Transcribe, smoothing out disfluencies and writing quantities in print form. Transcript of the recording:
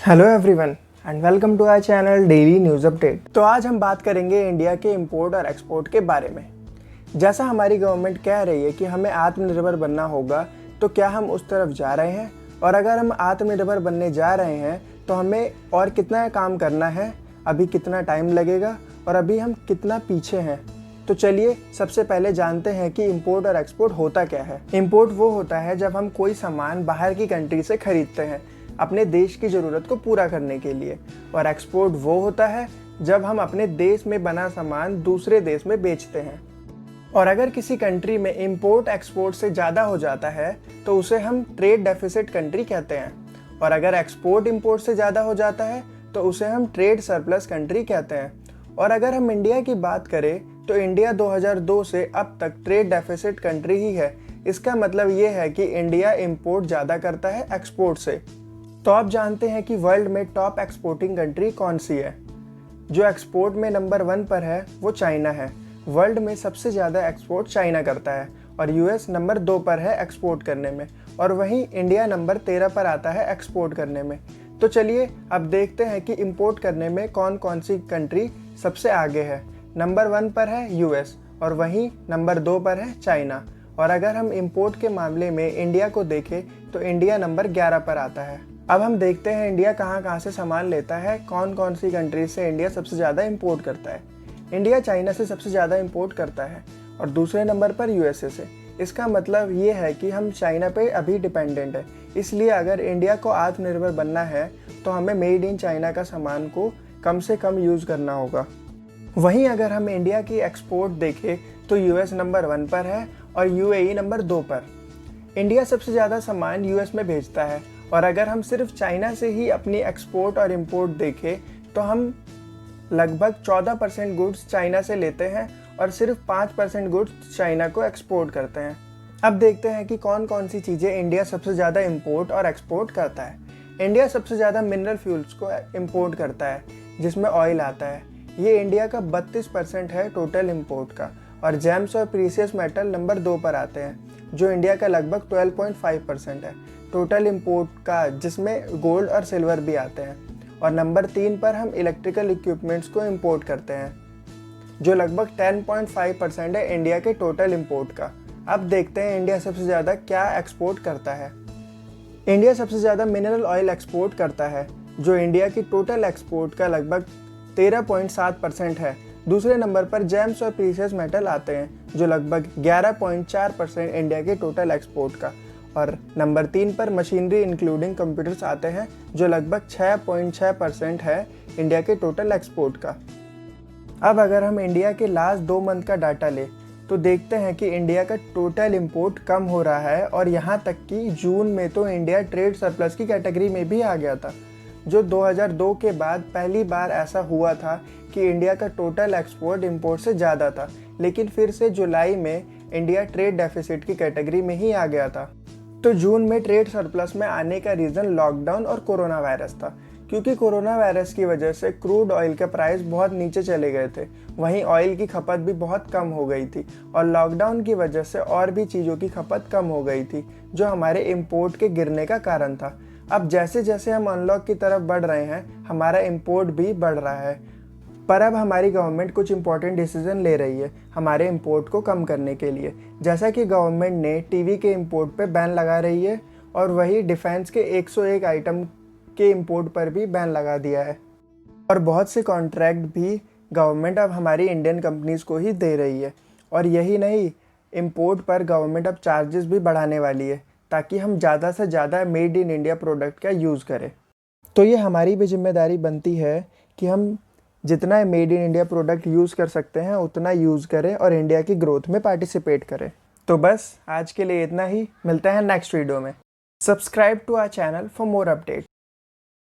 Hello everyone and welcome to our channel daily news update. तो आज हम बात करेंगे इंडिया के इंपोर्ट और एक्सपोर्ट के बारे में। जैसा हमारी गवर्नमेंट कह रही है कि हमें आत्मनिर्भर बनना होगा, तो क्या हम उस तरफ जा रहे हैं? और अगर हम आत्मनिर्भर बनने जा रहे हैं तो हमें और कितना काम करना है, अभी कितना टाइम लगेगा और अभी हम कितना पीछे हैं। तो चलिए सबसे पहले जानते हैं कि इंपोर्ट और एक्सपोर्ट होता क्या है। इंपोर्ट वो होता है जब हम कोई सामान बाहर की कंट्री से खरीदते हैं अपने देश की ज़रूरत को पूरा करने के लिए, और एक्सपोर्ट वो होता है जब हम अपने देश में बना सामान दूसरे देश में बेचते हैं। और अगर किसी कंट्री में इंपोर्ट एक्सपोर्ट से ज़्यादा हो जाता है तो उसे हम ट्रेड डेफिसिट कंट्री कहते हैं, और अगर एक्सपोर्ट इंपोर्ट से ज़्यादा हो जाता है तो उसे हम ट्रेड सरप्लस कंट्री कहते हैं। और अगर हम इंडिया की बात करें तो इंडिया 2002 से अब तक ट्रेड डेफिसिट कंट्री ही है। इसका मतलब ये है कि इंडिया इंपोर्ट ज़्यादा करता है एक्सपोर्ट से। तो आप जानते हैं कि वर्ल्ड में टॉप एक्सपोर्टिंग कंट्री कौन सी है? जो एक्सपोर्ट में नंबर 1 पर है वो चाइना है। वर्ल्ड में सबसे ज़्यादा एक्सपोर्ट चाइना करता है, और यूएस नंबर 2 पर है एक्सपोर्ट करने में, और वहीं इंडिया नंबर 13 पर आता है एक्सपोर्ट करने में। तो चलिए अब देखते हैं कि इंपोर्ट करने में कौन कौन सी कंट्री सबसे आगे है। नंबर 1 पर है यूएस, और वहीं नंबर 2 पर है चाइना। और अगर हम इंपोर्ट के मामले में इंडिया को देखें तो इंडिया नंबर 11 पर आता है। अब हम देखते हैं इंडिया कहाँ कहाँ से सामान लेता है, कौन कौन सी कंट्रीज से इंडिया सबसे ज़्यादा इंपोर्ट करता है। इंडिया चाइना से सबसे ज़्यादा इंपोर्ट करता है और दूसरे नंबर पर यूएसए से। इसका मतलब ये है कि हम चाइना पे अभी डिपेंडेंट है। इसलिए अगर इंडिया को आत्मनिर्भर बनना है तो हमें मेड इन चाइना का सामान को कम से कम यूज़ करना होगा। वहीं अगर हम इंडिया की एक्सपोर्ट देखें तो यूएस नंबर 1 पर है और यूएई नंबर 2 पर। इंडिया सबसे ज़्यादा सामान यूएस में भेजता है, और अगर हम सिर्फ चाइना से ही अपनी एक्सपोर्ट और इंपोर्ट देखें तो हम लगभग 14% गुड्स चाइना से लेते हैं और सिर्फ 5% गुड्स चाइना को एक्सपोर्ट करते हैं। अब देखते हैं कि कौन कौन सी चीज़ें इंडिया सबसे ज़्यादा इंपोर्ट और एक्सपोर्ट करता है। इंडिया सबसे ज़्यादा मिनरल फ्यूल्स को इंपोर्ट करता है, जिसमें ऑयल आता है। ये इंडिया का 32% है टोटल इंपोर्ट का। और जेम्स और प्रीसियस मेटल नंबर 2 पर आते हैं, जो इंडिया का लगभग 12.5% है टोटल इंपोर्ट का, जिसमें गोल्ड और सिल्वर भी आते हैं। और नंबर 3 पर हम इलेक्ट्रिकल इक्विपमेंट्स को इंपोर्ट करते हैं, जो लगभग 10.5% है इंडिया के टोटल इंपोर्ट का। अब देखते हैं इंडिया सबसे ज़्यादा क्या एक्सपोर्ट करता है। इंडिया सबसे ज़्यादा मिनरल ऑयल एक्सपोर्ट करता है, जो इंडिया की टोटल एक्सपोर्ट का लगभग 13.7% है। दूसरे नंबर पर जेम्स और प्रीशियस मेटल आते हैं, जो लगभग 11.4% इंडिया के टोटल एक्सपोर्ट का। और नंबर 3 पर मशीनरी इंक्लूडिंग कंप्यूटर्स आते हैं, जो लगभग 6.6% है इंडिया के टोटल एक्सपोर्ट का। अब अगर हम इंडिया के लास्ट 2 मंथ का डाटा लें तो देखते हैं कि इंडिया का टोटल इंपोर्ट कम हो रहा है, और यहाँ तक कि जून में तो इंडिया ट्रेड सरप्लस की कैटेगरी में भी आ गया था, जो 2002 के बाद पहली बार ऐसा हुआ था कि इंडिया का टोटल एक्सपोर्ट इंपोर्ट से ज़्यादा था। लेकिन फिर से जुलाई में इंडिया ट्रेड डेफिसिट की कैटेगरी में ही आ गया था। तो जून में ट्रेड सरप्लस में आने का रीज़न लॉकडाउन और कोरोना वायरस था, क्योंकि कोरोना वायरस की वजह से क्रूड ऑयल के प्राइस बहुत नीचे चले गए थे। वहीं ऑयल की खपत भी बहुत कम हो गई थी, और लॉकडाउन की वजह से और भी चीज़ों की खपत कम हो गई थी, जो हमारे इंपोर्ट के गिरने का कारण था। अब जैसे जैसे हम अनलॉक की तरफ बढ़ रहे हैं, हमारा इंपोर्ट भी बढ़ रहा है। पर अब हमारी गवर्नमेंट कुछ इंपॉर्टेंट डिसीजन ले रही है हमारे इंपोर्ट को कम करने के लिए। जैसा कि गवर्नमेंट ने टीवी के इंपोर्ट पे बैन लगा रही है, और वही डिफेंस के 101 आइटम के इंपोर्ट पर भी बैन लगा दिया है। और बहुत से कॉन्ट्रैक्ट भी गवर्नमेंट अब हमारी इंडियन कंपनीज़ को ही दे रही है। और यही नहीं, इंपोर्ट पर गवर्नमेंट अब चार्जेस भी बढ़ाने वाली है, ताकि हम ज़्यादा से ज़्यादा मेड इन इंडिया प्रोडक्ट का यूज़ करें। तो ये हमारी भी जिम्मेदारी बनती है कि हम जितना made in India product use कर सकते हैं उतना यूज़ करें और इंडिया की ग्रोथ में पार्टिसिपेट करें। तो बस आज के लिए इतना ही। मिलते हैं नेक्स्ट वीडियो में। Subscribe to our channel for more update.